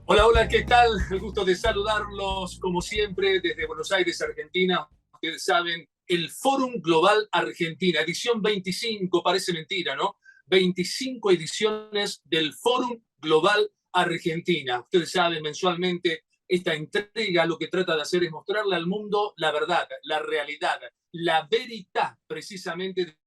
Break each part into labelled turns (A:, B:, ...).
A: Hola, hola, ¿qué tal? El gusto de saludarlos, como siempre, desde Buenos Aires, Argentina. Ustedes saben, el Fórum Global Argentina, edición 25, parece mentira, ¿no? 25 ediciones del Fórum Global Argentina. Ustedes saben, mensualmente esta entrega lo que trata de hacer es mostrarle al mundo la verdad, la realidad, la veridad, precisamente,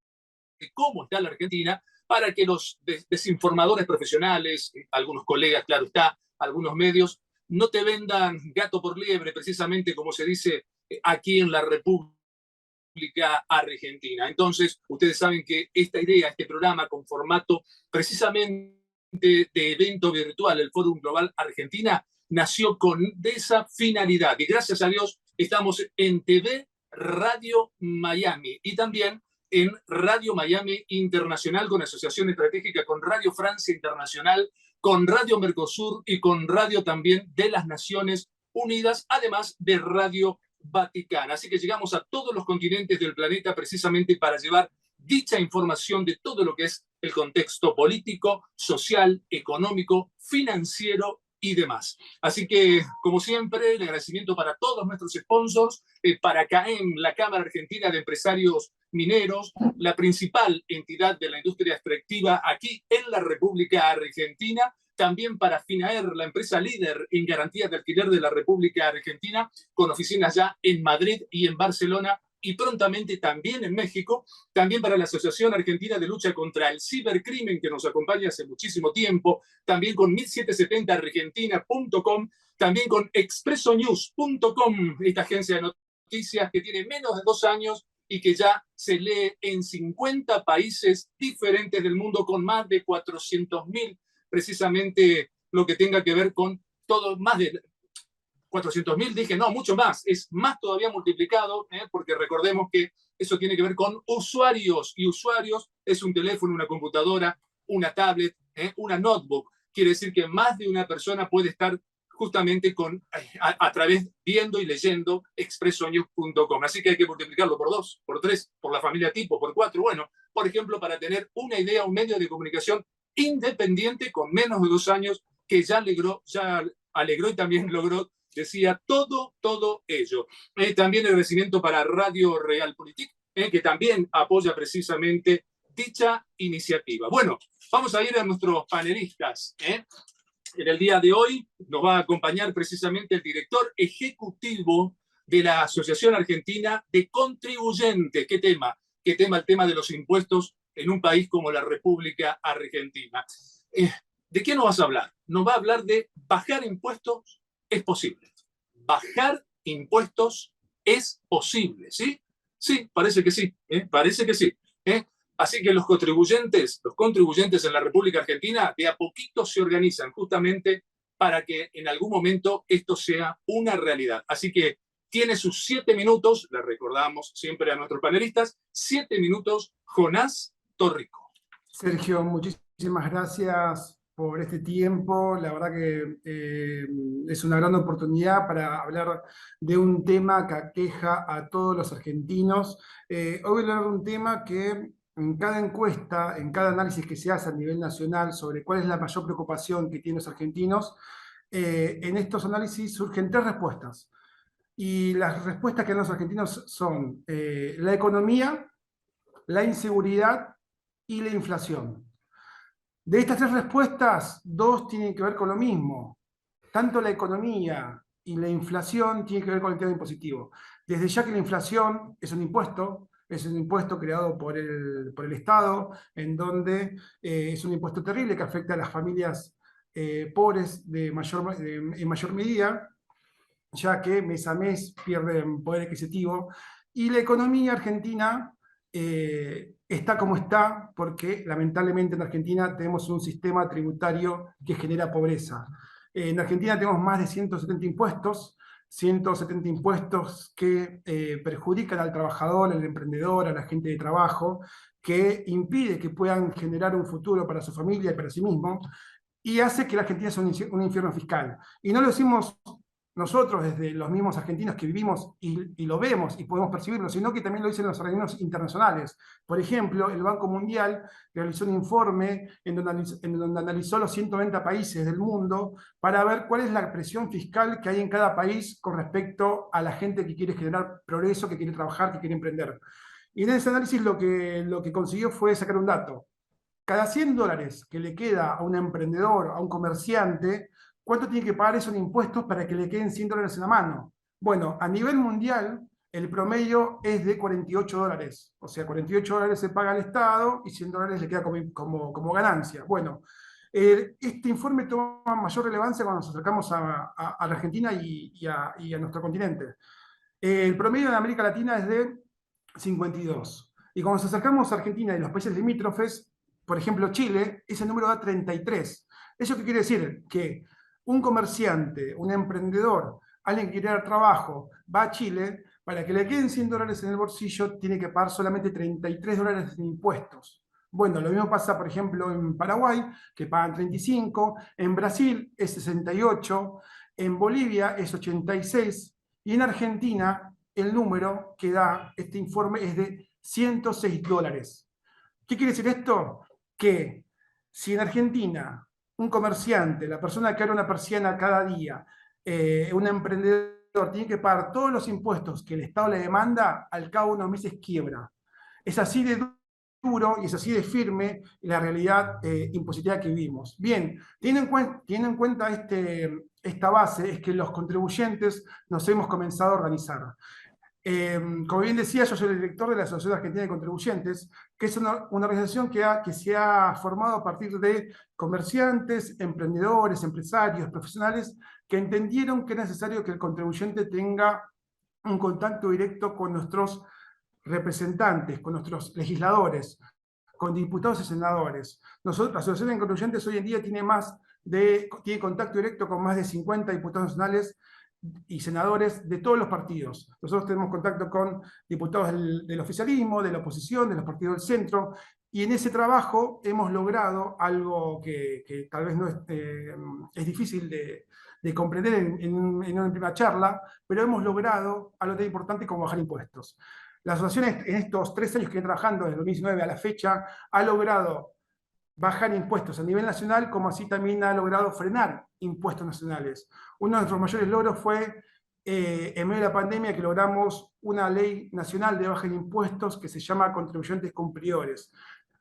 A: de cómo está la Argentina, para que los desinformadores profesionales, algunos colegas, claro está, algunos medios, no te vendan gato por liebre, precisamente como se dice aquí en la República Argentina. Entonces, ustedes saben que esta idea, este programa con formato precisamente de evento virtual, el Fórum Global Argentina, nació con esa finalidad. Y gracias a Dios estamos en TV Radio Miami y también en Radio Miami Internacional con asociación estratégica con Radio Francia Internacional, con Radio Mercosur y con Radio también de las Naciones Unidas, además de Radio Vaticana. Así que llegamos a todos los continentes del planeta precisamente para llevar dicha información de todo lo que es el contexto político, social, económico, financiero y demás. Así que, como siempre, el agradecimiento para todos nuestros sponsors, para CAEM, la Cámara Argentina de Empresarios Mineros, la principal entidad de la industria extractiva aquí en la República Argentina, también para FINAER, la empresa líder en garantías de alquiler de la República Argentina, con oficinas ya en Madrid y en Barcelona, y prontamente también en México, también para la Asociación Argentina de Lucha contra el Cibercrimen, que nos acompaña hace muchísimo tiempo, también con 1770argentina.com, también con expresonews.com, esta agencia de noticias que tiene menos de 2 años y que ya se lee en 50 países diferentes del mundo con más de 400.000, precisamente lo que tenga que ver con todo, más de 400.000, dije, no, mucho más, es más todavía multiplicado, porque recordemos que eso tiene que ver con usuarios, y usuarios es un teléfono, una computadora, una tablet, una notebook. Quiere decir que más de una persona puede estar justamente a través viendo y leyendo expresonews.com. Así que hay que multiplicarlo por 2, por 3, por la familia tipo, por 4. Bueno, por ejemplo, para tener una idea, un medio de comunicación independiente con menos de 2 años que ya alegró y también logró, decía, todo ello. También el agradecimiento para Radio Realpolitik, que también apoya precisamente dicha iniciativa. Bueno, vamos a ir a nuestros panelistas. En el día de hoy nos va a acompañar precisamente el director ejecutivo de la Asociación Argentina de Contribuyentes. ¿Qué tema? ¿Qué tema? El tema de los impuestos en un país como la República Argentina. ¿De qué nos vas a hablar? Nos va a hablar de bajar impuestos es posible. Bajar impuestos es posible, ¿sí? Sí, parece que sí, parece que sí. Así que los contribuyentes en la República Argentina de a poquito se organizan justamente para que en algún momento esto sea una realidad. Así que tiene sus 7 minutos, le recordamos siempre a nuestros panelistas, 7 minutos, Jonás Torrico.
B: Sergio, muchísimas gracias por este tiempo. La verdad que es una gran oportunidad para hablar de un tema que aqueja a todos los argentinos. Hoy voy a hablar de un tema que en cada encuesta, en cada análisis que se hace a nivel nacional sobre cuál es la mayor preocupación que tienen los argentinos, en estos análisis surgen tres respuestas. Y las respuestas que dan los argentinos son la economía, la inseguridad y la inflación. De estas tres respuestas, dos tienen que ver con lo mismo. Tanto la economía y la inflación tienen que ver con el tema impositivo. Desde ya que la inflación es un impuesto creado por el Estado, en donde es un impuesto terrible que afecta a las familias pobres en mayor medida, ya que mes a mes pierden poder adquisitivo. Y la economía argentina está como está porque lamentablemente en Argentina tenemos un sistema tributario que genera pobreza. En Argentina tenemos más de 170 impuestos que perjudican al trabajador, al emprendedor, a la gente de trabajo, que impide que puedan generar un futuro para su familia y para sí mismo, y hace que la Argentina sea un infierno fiscal. Y no lo decimos nosotros, desde los mismos argentinos que vivimos y lo vemos y podemos percibirlo, sino que también lo dicen los organismos internacionales. Por ejemplo, el Banco Mundial realizó un informe en donde analizó los 190 países del mundo para ver cuál es la presión fiscal que hay en cada país con respecto a la gente que quiere generar progreso, que quiere trabajar, que quiere emprender. Y en ese análisis lo que consiguió fue sacar un dato. Cada $100 que le queda a un emprendedor, a un comerciante, ¿cuánto tiene que pagar eso en impuestos para que le queden $100 en la mano? Bueno, a nivel mundial, el promedio es de $48. O sea, $48 se paga al Estado y $100 le queda como ganancia. Bueno, este informe toma mayor relevancia cuando nos acercamos a la Argentina y a nuestro continente. El promedio en América Latina es de 52. Y cuando nos acercamos a Argentina y los países limítrofes, por ejemplo Chile, ese número da 33. ¿Eso qué quiere decir? Que un comerciante, un emprendedor, alguien que quiere dar trabajo, va a Chile, para que le queden $100 en el bolsillo, tiene que pagar solamente $33 en impuestos. Bueno, lo mismo pasa, por ejemplo, en Paraguay, que pagan 35, en Brasil es 68, en Bolivia es 86, y en Argentina el número que da este informe es de $106. ¿Qué quiere decir esto? Que si en Argentina un comerciante, la persona que abre una persiana cada día, un emprendedor tiene que pagar todos los impuestos que el Estado le demanda, al cabo de unos meses quiebra. Es así de duro y es así de firme la realidad impositiva que vivimos. Bien, teniendo en cuenta esta base, es que los contribuyentes nos hemos comenzado a organizar. Como bien decía, yo soy el director de la Asociación Argentina de Contribuyentes, que es una organización que se ha formado a partir de comerciantes, emprendedores, empresarios, profesionales, que entendieron que es necesario que el contribuyente tenga un contacto directo con nuestros representantes, con nuestros legisladores, con diputados y senadores. Nosotros, la Asociación de Contribuyentes hoy en día tiene contacto directo con más de 50 diputados nacionales y senadores de todos los partidos. Nosotros tenemos contacto con diputados del oficialismo, de la oposición, de los partidos del centro, y en ese trabajo hemos logrado algo que tal vez no es difícil de comprender en una primera charla, pero hemos logrado algo tan importante como bajar impuestos. La asociación en estos 3 años que viene trabajando, desde 2019 a la fecha, ha logrado bajar impuestos a nivel nacional, como así también ha logrado frenar impuestos nacionales. Uno de nuestros mayores logros fue, en medio de la pandemia, que logramos una ley nacional de baja de impuestos que se llama Contribuyentes Cumplidores.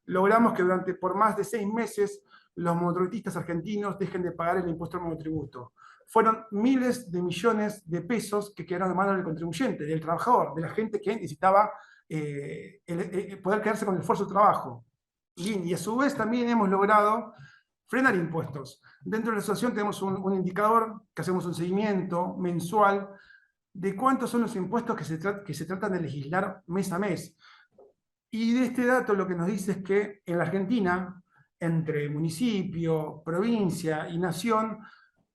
B: Logramos que por más de 6 meses los monotributistas argentinos dejen de pagar el impuesto al monotributo. Fueron miles de millones de pesos que quedaron en manos del contribuyente, del trabajador, de la gente que necesitaba poder quedarse con el esfuerzo de trabajo. Y a su vez también hemos logrado frenar impuestos. Dentro de la asociación tenemos un indicador que hacemos un seguimiento mensual de cuántos son los impuestos que se tratan de legislar mes a mes. Y de este dato lo que nos dice es que en la Argentina, entre municipio, provincia y nación,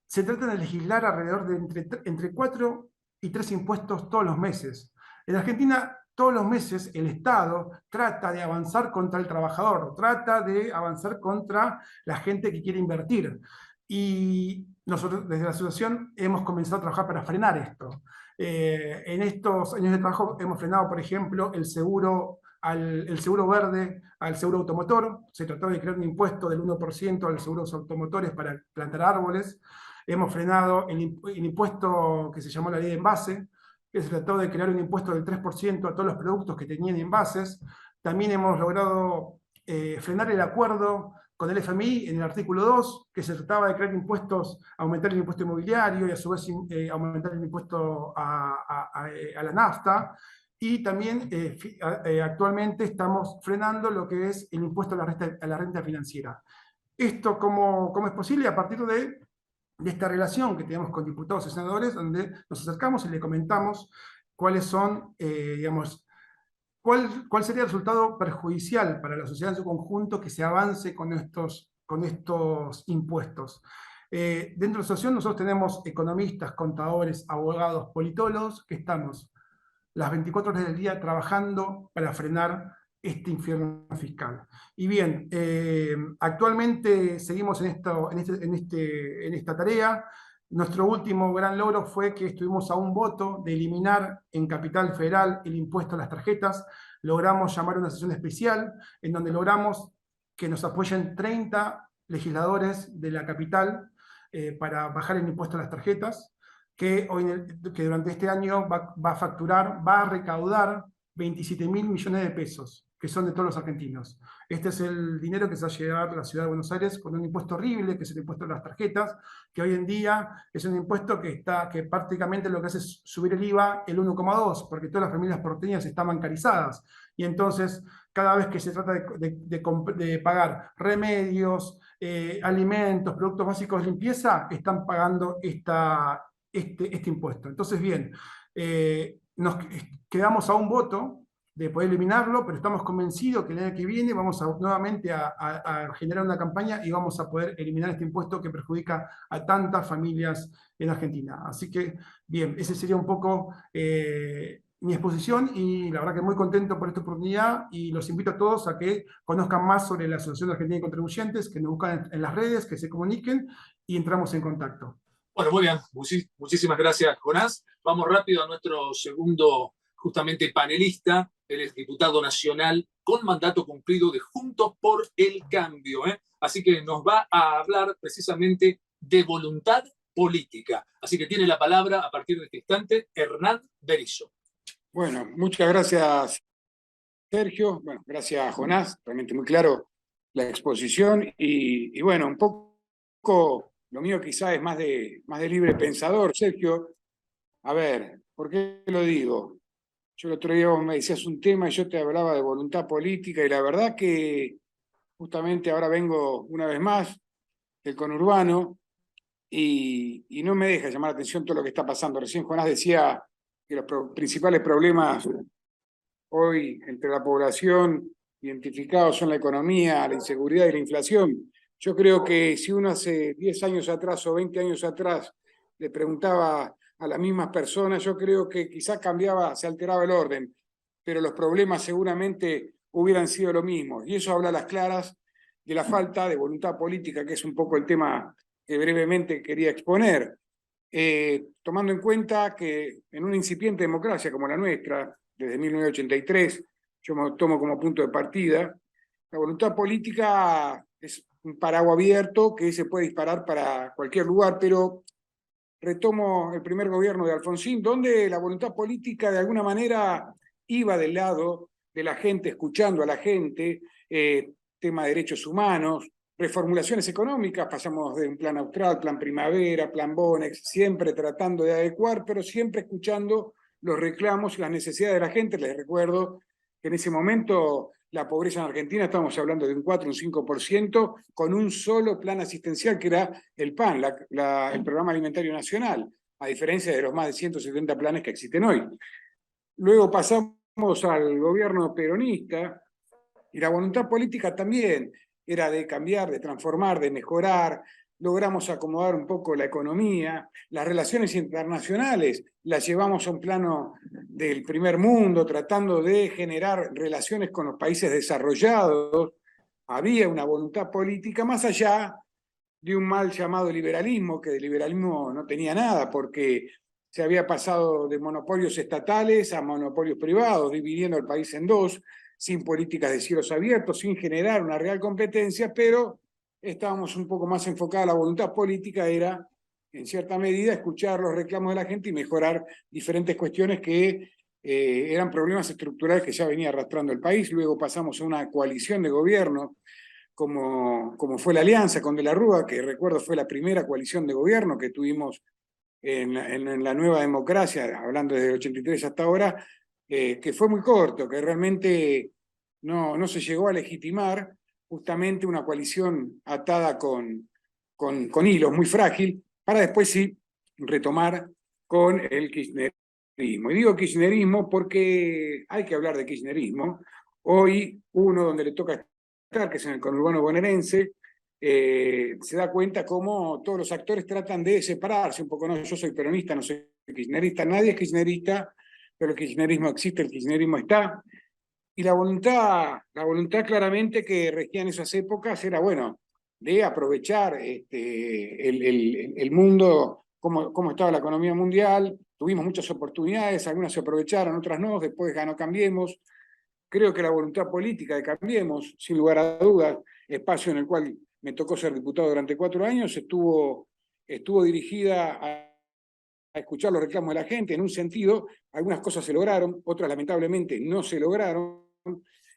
B: se trata de legislar alrededor de entre 4 y 3 impuestos todos los meses. En Argentina, todos los meses el Estado trata de avanzar contra el trabajador, trata de avanzar contra la gente que quiere invertir. Y nosotros desde la asociación hemos comenzado a trabajar para frenar esto. En estos años de trabajo hemos frenado, por ejemplo, el seguro verde al seguro automotor. Se trató de crear un impuesto del 1% a los seguros automotores para plantar árboles. Hemos frenado el impuesto que se llamó la ley de envase, que se trató de crear un impuesto del 3% a todos los productos que tenían envases. También hemos logrado frenar el acuerdo con el FMI en el artículo 2, que se trataba de crear impuestos, aumentar el impuesto inmobiliario y a su vez aumentar el impuesto a la nafta. Y también actualmente estamos frenando lo que es el impuesto a la renta financiera. ¿Esto cómo es posible? A partir de esta relación que tenemos con diputados y senadores, donde nos acercamos y le comentamos cuáles son, digamos, cuál sería el resultado perjudicial para la sociedad en su conjunto que se avance con estos impuestos. Dentro de la asociación nosotros tenemos economistas, contadores, abogados, politólogos, que estamos las 24 horas del día trabajando para frenar este infierno fiscal. Y bien, actualmente seguimos en esta tarea. Nuestro último gran logro fue que estuvimos a un voto de eliminar en Capital Federal el impuesto a las tarjetas. Logramos llamar a una sesión especial en donde logramos que nos apoyen 30 legisladores de la capital para bajar el impuesto a las tarjetas, que durante este año va a facturar, va a recaudar 27.000 millones de pesos, que son de todos los argentinos. Este es el dinero que se va a llevar a la ciudad de Buenos Aires con un impuesto horrible, que es el impuesto a las tarjetas, que hoy en día es un impuesto que prácticamente lo que hace es subir el IVA el 1,2, porque todas las familias porteñas están bancarizadas. Y entonces, cada vez que se trata de pagar remedios, alimentos, productos básicos de limpieza, están pagando este impuesto. Entonces, bien, nos quedamos a un voto de poder eliminarlo, pero estamos convencidos que el año que viene vamos nuevamente a generar una campaña y vamos a poder eliminar este impuesto que perjudica a tantas familias en Argentina. Así que, bien, ese sería un poco mi exposición y la verdad que muy contento por esta oportunidad y los invito a todos a que conozcan más sobre la Asociación Argentina de Contribuyentes, que nos buscan en las redes, que se comuniquen y entramos en contacto.
A: Bueno, muy bien. Muchísimas gracias, Jonás. Vamos rápido a nuestro segundo, justamente, panelista. Él es diputado nacional con mandato cumplido de Juntos por el Cambio. Así que nos va a hablar precisamente de voluntad política. Así que tiene la palabra a partir de este instante Hernán Berizo.
C: Bueno, muchas gracias, Sergio. Bueno, gracias, Jonás. Realmente muy claro la exposición. Y bueno, un poco lo mío quizá es más de libre pensador, Sergio. A ver, ¿por qué lo digo? Yo el otro día vos me decías un tema y yo te hablaba de voluntad política y la verdad que justamente ahora vengo una vez más del conurbano y no me deja llamar la atención todo lo que está pasando. Recién Jonás decía que los principales problemas hoy entre la población identificados son la economía, la inseguridad y la inflación. Yo creo que si uno hace 10 años atrás o 20 años atrás le preguntaba a las mismas personas, yo creo que quizás cambiaba, se alteraba el orden, pero los problemas seguramente hubieran sido lo mismo. Y eso habla a las claras de la falta de voluntad política, que es un poco el tema que brevemente quería exponer. Tomando en cuenta que en una incipiente democracia como la nuestra, desde 1983, yo me tomo como punto de partida, la voluntad política es un paraguas abierto que se puede disparar para cualquier lugar, pero retomo el primer gobierno de Alfonsín, donde la voluntad política de alguna manera iba del lado de la gente, escuchando a la gente, tema de derechos humanos, reformulaciones económicas, pasamos de un plan austral, plan primavera, plan Bonex, siempre tratando de adecuar, pero siempre escuchando los reclamos y las necesidades de la gente. Les recuerdo que en ese momento la pobreza en Argentina, estábamos hablando de un 4, un 5%, con un solo plan asistencial que era el PAN, el Programa Alimentario Nacional, a diferencia de los más de 170 planes que existen hoy. Luego pasamos al gobierno peronista y la voluntad política también era de cambiar, de transformar, de mejorar. Logramos acomodar un poco la economía, las relaciones internacionales las llevamos a un plano del primer mundo, tratando de generar relaciones con los países desarrollados. Había una voluntad política más allá de un mal llamado liberalismo, que de liberalismo no tenía nada, porque se había pasado de monopolios estatales a monopolios privados, dividiendo el país en dos, sin políticas de cielos abiertos, sin generar una real competencia, pero estábamos un poco más enfocados. La voluntad política era, en cierta medida, escuchar los reclamos de la gente y mejorar diferentes cuestiones que eran problemas estructurales que ya venía arrastrando el país. Luego pasamos a una coalición de gobierno, como fue la alianza con De la Rúa, que recuerdo fue la primera coalición de gobierno que tuvimos en la nueva democracia, hablando desde el 83 hasta ahora, que fue muy corto, que realmente no se llegó a legitimar, justamente una coalición atada con hilos, muy frágil, para después sí retomar con el kirchnerismo. Y digo kirchnerismo porque hay que hablar de kirchnerismo. Hoy uno donde le toca estar, que es en el conurbano bonaerense, se da cuenta cómo todos los actores tratan de separarse un poco. No, yo soy peronista, no soy kirchnerista, nadie es kirchnerista, pero el kirchnerismo existe, el kirchnerismo está. Y la voluntad claramente que regía en esas épocas era, bueno, de aprovechar el mundo cómo estaba la economía mundial, tuvimos muchas oportunidades, algunas se aprovecharon, otras no, después ganó Cambiemos. Creo que la voluntad política de Cambiemos, sin lugar a dudas, espacio en el cual me tocó ser diputado durante 4 años, estuvo dirigida a escuchar los reclamos de la gente. En un sentido, algunas cosas se lograron, otras lamentablemente no se lograron,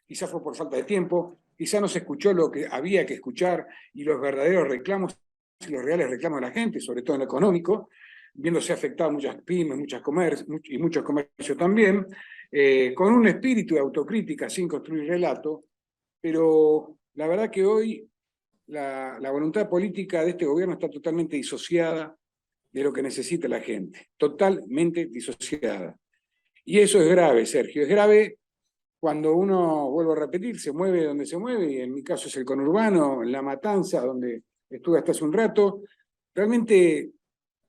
C: quizás fue por falta de tiempo, quizás no se escuchó lo que había que escuchar y los verdaderos reclamos y los reales reclamos de la gente, sobre todo en lo económico, viéndose afectadas muchas pymes, y muchos comercios también, con un espíritu de autocrítica sin construir relato, pero la verdad que hoy la voluntad política de este gobierno está totalmente disociada de lo que necesita la gente, totalmente disociada. Y eso es grave, Sergio, es grave cuando uno, vuelvo a repetir, se mueve donde se mueve, y en mi caso es el conurbano, en La Matanza, donde estuve hasta hace un rato. Realmente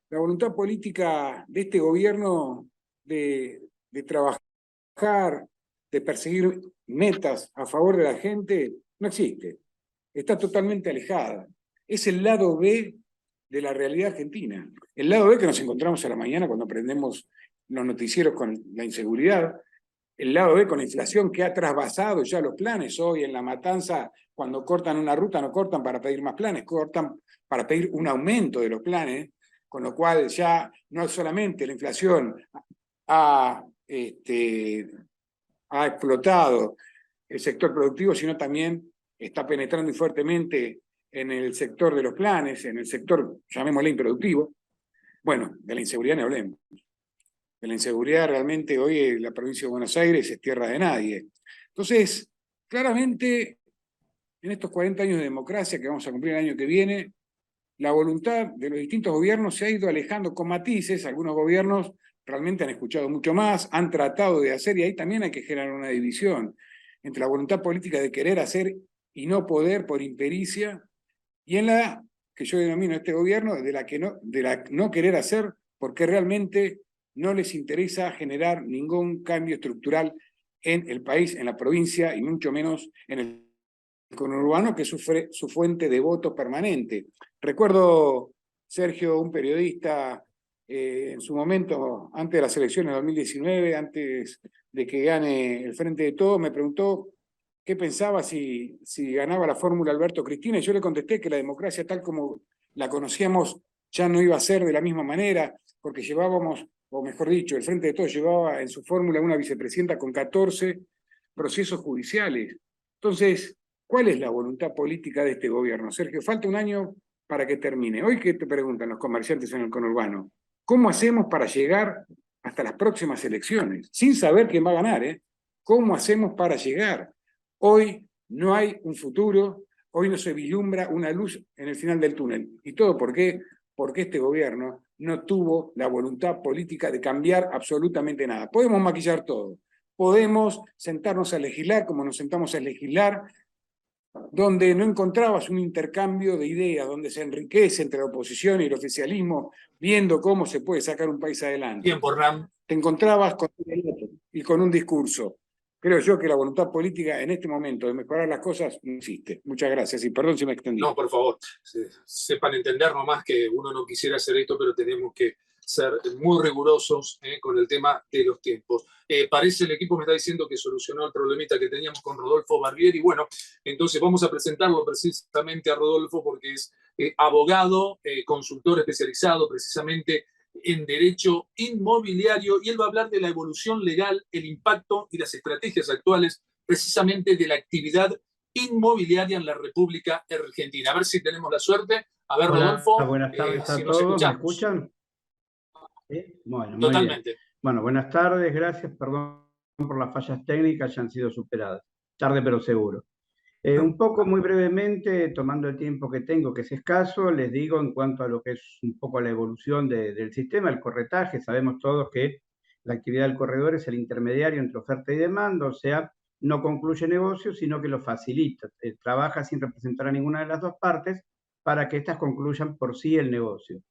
C: la voluntad política de este gobierno de trabajar, de perseguir metas a favor de la gente, no existe. Está totalmente alejada. Es el lado B de la realidad argentina. El lado B que nos encontramos a la mañana cuando prendemos los noticieros con la inseguridad, el lado B con la inflación que ha trasvasado ya los planes. Hoy en La Matanza, cuando cortan una ruta, no cortan para pedir más planes, cortan para pedir un aumento de los planes, con lo cual ya no solamente la inflación ha explotado el sector productivo, sino también está penetrando fuertemente en el sector de los planes, en el sector, llamémosle, improductivo. Bueno, de la inseguridad no hablemos. De la inseguridad realmente hoy la provincia de Buenos Aires es tierra de nadie. Entonces, claramente, en estos 40 años de democracia que vamos a cumplir el año que viene, la voluntad de los distintos gobiernos se ha ido alejando con matices. Algunos gobiernos realmente han escuchado mucho más, han tratado de hacer, y ahí también hay que generar una división entre la voluntad política de querer hacer y no poder por impericia, y en la que yo denomino este gobierno, de la no querer hacer porque realmente no les interesa generar ningún cambio estructural en el país, en la provincia, y mucho menos en el conurbano, que es su fuente de voto permanente. Recuerdo, Sergio, un periodista en su momento, antes de las elecciones de 2019, antes de que gane el Frente de Todos, me preguntó qué pensaba si ganaba la fórmula Alberto Cristina, y yo le contesté que la democracia tal como la conocíamos ya no iba a ser de la misma manera, porque llevábamos, o mejor dicho, el Frente de Todos llevaba en su fórmula una vicepresidenta con 14 procesos judiciales. Entonces, ¿cuál es la voluntad política de este gobierno, Sergio? Falta un año para que termine. Hoy, ¿qué te preguntan los comerciantes en el conurbano? ¿Cómo hacemos para llegar hasta las próximas elecciones? Sin saber quién va a ganar, ¿eh? ¿Cómo hacemos para llegar? Hoy no hay un futuro, hoy no se vislumbra una luz en el final del túnel. ¿Y todo por qué? Porque este gobierno no tuvo la voluntad política de cambiar absolutamente nada. Podemos maquillar todo, podemos sentarnos a legislar como nos sentamos a legislar, donde no encontrabas un intercambio de ideas, donde se enriquece entre la oposición y el oficialismo, viendo cómo se puede sacar un país adelante.
A: Tiempo, Ram.
C: Te encontrabas con un relato y con un discurso. Creo yo que la voluntad política en este momento de mejorar las cosas no existe. Muchas gracias y perdón si me extendí.
A: No, por favor, sepan entender nomás que uno no quisiera hacer esto, pero tenemos que ser muy rigurosos con el tema de los tiempos. Parece el equipo me está diciendo que solucionó el problemita que teníamos con Rodolfo Barbieri. Bueno, entonces vamos a presentarlo precisamente a Rodolfo porque es abogado, consultor especializado precisamente en derecho inmobiliario, y él va a hablar de la evolución legal, el impacto y las estrategias actuales precisamente de la actividad inmobiliaria en la República Argentina. A ver si tenemos la suerte. A ver, Rodolfo.
D: Buenas tardes a
A: si nos
D: todos. ¿Me
A: escuchamos.
D: escuchan? ¿Sí? Bueno,
A: Totalmente.
D: Muy bien. Bueno, buenas tardes, gracias. Perdón por las fallas técnicas, ya han sido superadas. Tarde pero seguro. Un poco, muy brevemente, tomando el tiempo que tengo, que es escaso, les digo en cuanto a lo que es un poco la evolución del sistema, el corretaje. Sabemos todos que la actividad del corredor es el intermediario entre oferta y demanda, o sea, no concluye negocios, sino que lo facilita. Trabaja sin representar a ninguna de las dos partes para que éstas concluyan por sí el negocio.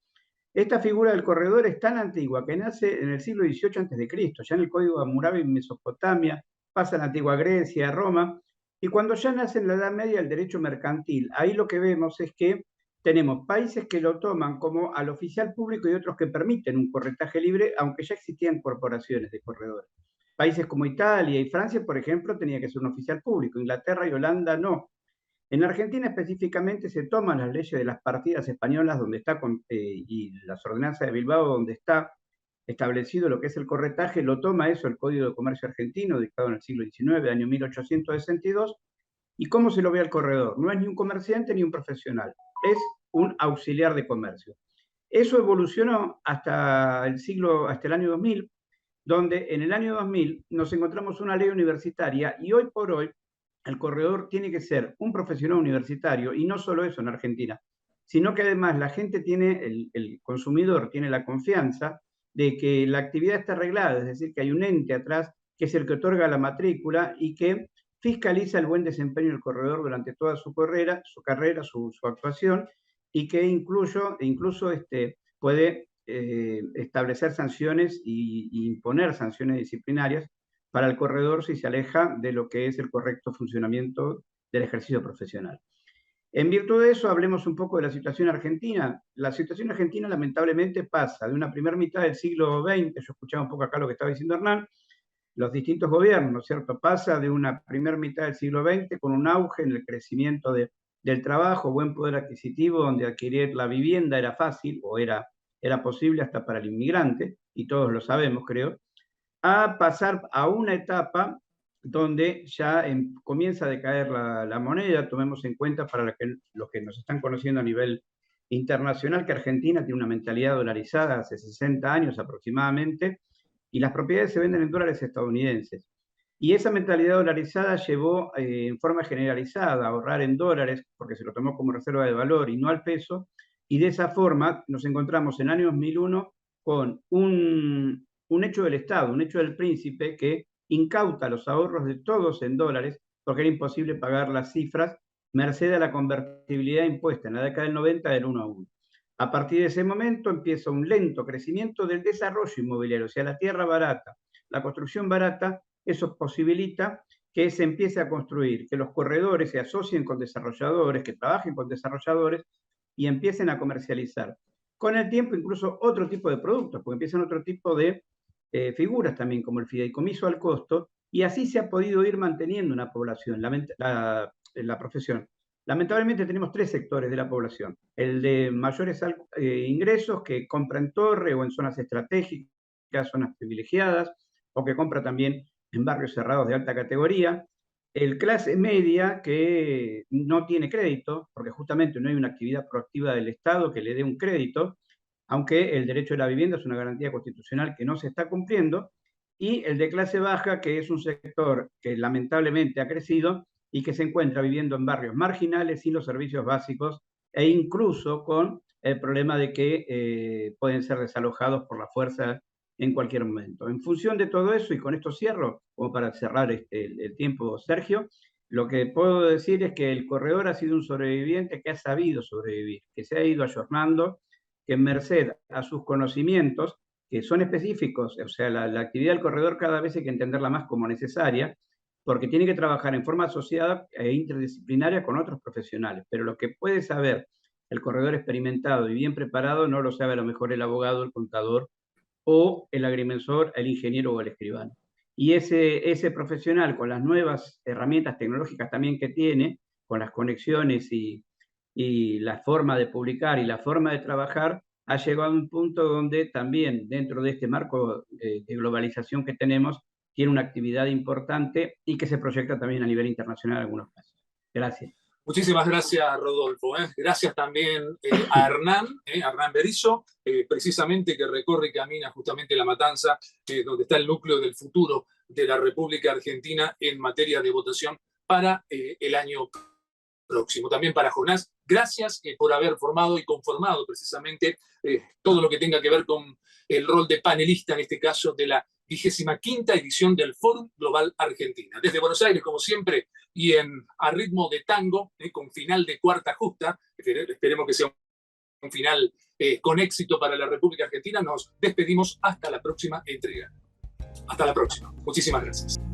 D: Esta figura del corredor es tan antigua que nace en el siglo XVIII a.C., ya en el Código de Hammurabi en Mesopotamia, pasa en la antigua Grecia, Roma, y cuando ya nace en la Edad Media el derecho mercantil, ahí lo que vemos es que tenemos países que lo toman como al oficial público y otros que permiten un corretaje libre, aunque ya existían corporaciones de corredores. Países como Italia y Francia, por ejemplo, tenía que ser un oficial público. Inglaterra y Holanda no. En Argentina específicamente se toman las leyes de las partidas españolas donde está y las ordenanzas de Bilbao donde está establecido lo que es el corretaje, lo toma eso el Código de Comercio argentino, dictado en el siglo XIX, año 1862, y cómo se lo ve al corredor. No es ni un comerciante ni un profesional, es un auxiliar de comercio. Eso evolucionó hasta el año 2000, donde en el año 2000 nos encontramos una ley universitaria y hoy por hoy el corredor tiene que ser un profesional universitario, y no solo eso en Argentina, sino que además la gente tiene, el consumidor tiene la confianza de que la actividad está arreglada, es decir, que hay un ente atrás que es el que otorga la matrícula y que fiscaliza el buen desempeño del corredor durante toda su carrera, su actuación, y que incluso puede establecer sanciones y imponer sanciones disciplinarias para el corredor si se aleja de lo que es el correcto funcionamiento del ejercicio profesional. En virtud de eso, hablemos un poco de la situación argentina. La situación argentina lamentablemente pasa de una primera mitad del siglo XX, yo escuchaba un poco acá lo que estaba diciendo Hernán, los distintos gobiernos, ¿no es cierto? Pasa de una primera mitad del siglo XX con un auge en el crecimiento del trabajo, buen poder adquisitivo, donde adquirir la vivienda era fácil o era posible hasta para el inmigrante, y todos lo sabemos, creo, a pasar a una etapa donde ya comienza a decaer la moneda. Tomemos en cuenta para los que nos están conociendo a nivel internacional que Argentina tiene una mentalidad dolarizada hace 60 años aproximadamente, y las propiedades se venden en dólares estadounidenses. Y esa mentalidad dolarizada llevó en forma generalizada a ahorrar en dólares, porque se lo tomó como reserva de valor y no al peso, y de esa forma nos encontramos en el año 2001 con un hecho del Estado, un hecho del príncipe que incauta los ahorros de todos en dólares porque era imposible pagar las cifras merced a la convertibilidad impuesta en la década del 90 del 1 a 1. A partir de ese momento empieza un lento crecimiento del desarrollo inmobiliario, o sea, la tierra barata, la construcción barata. Eso posibilita que se empiece a construir, que los corredores se asocien con desarrolladores, que trabajen con desarrolladores y empiecen a comercializar. Con el tiempo incluso otro tipo de productos, porque empiezan otro tipo de figuras también, como el fideicomiso al costo, y así se ha podido ir manteniendo una población, la profesión. Lamentablemente tenemos tres sectores de la población. El de mayores ingresos, que compra en torre o en zonas estratégicas, zonas privilegiadas, o que compra también en barrios cerrados de alta categoría. El clase media, que no tiene crédito, porque justamente no hay una actividad proactiva del Estado que le dé un crédito, aunque el derecho a la vivienda es una garantía constitucional que no se está cumpliendo, y el de clase baja, que es un sector que lamentablemente ha crecido y que se encuentra viviendo en barrios marginales sin los servicios básicos, e incluso con el problema de que pueden ser desalojados por la fuerza en cualquier momento. En función de todo eso, y con esto cierro, como para cerrar el tiempo, Sergio, lo que puedo decir es que el corredor ha sido un sobreviviente que ha sabido sobrevivir, que se ha ido ayornando, que merced a sus conocimientos, que son específicos, o sea, la actividad del corredor cada vez hay que entenderla más como necesaria, porque tiene que trabajar en forma asociada e interdisciplinaria con otros profesionales, pero lo que puede saber el corredor experimentado y bien preparado no lo sabe a lo mejor el abogado, el contador o el agrimensor, el ingeniero o el escribano. Y ese profesional, con las nuevas herramientas tecnológicas también que tiene, con las conexiones y la forma de publicar y la forma de trabajar, ha llegado a un punto donde también dentro de este marco de globalización que tenemos, tiene una actividad importante y que se proyecta también a nivel internacional en algunos casos. Gracias.
A: Muchísimas gracias, Rodolfo. Gracias también a Hernán Berizo, precisamente que recorre y camina justamente La Matanza, donde está el núcleo del futuro de la República Argentina en materia de votación para el año próximo. También para Jonás, gracias por haber formado y conformado precisamente todo lo que tenga que ver con el rol de panelista, en este caso de la 25ª edición del Fórum Global Argentina. Desde Buenos Aires, como siempre, y a ritmo de tango, con final de cuarta justa, esperemos que sea un final con éxito para la República Argentina, nos despedimos hasta la próxima entrega. Hasta la próxima. Muchísimas gracias.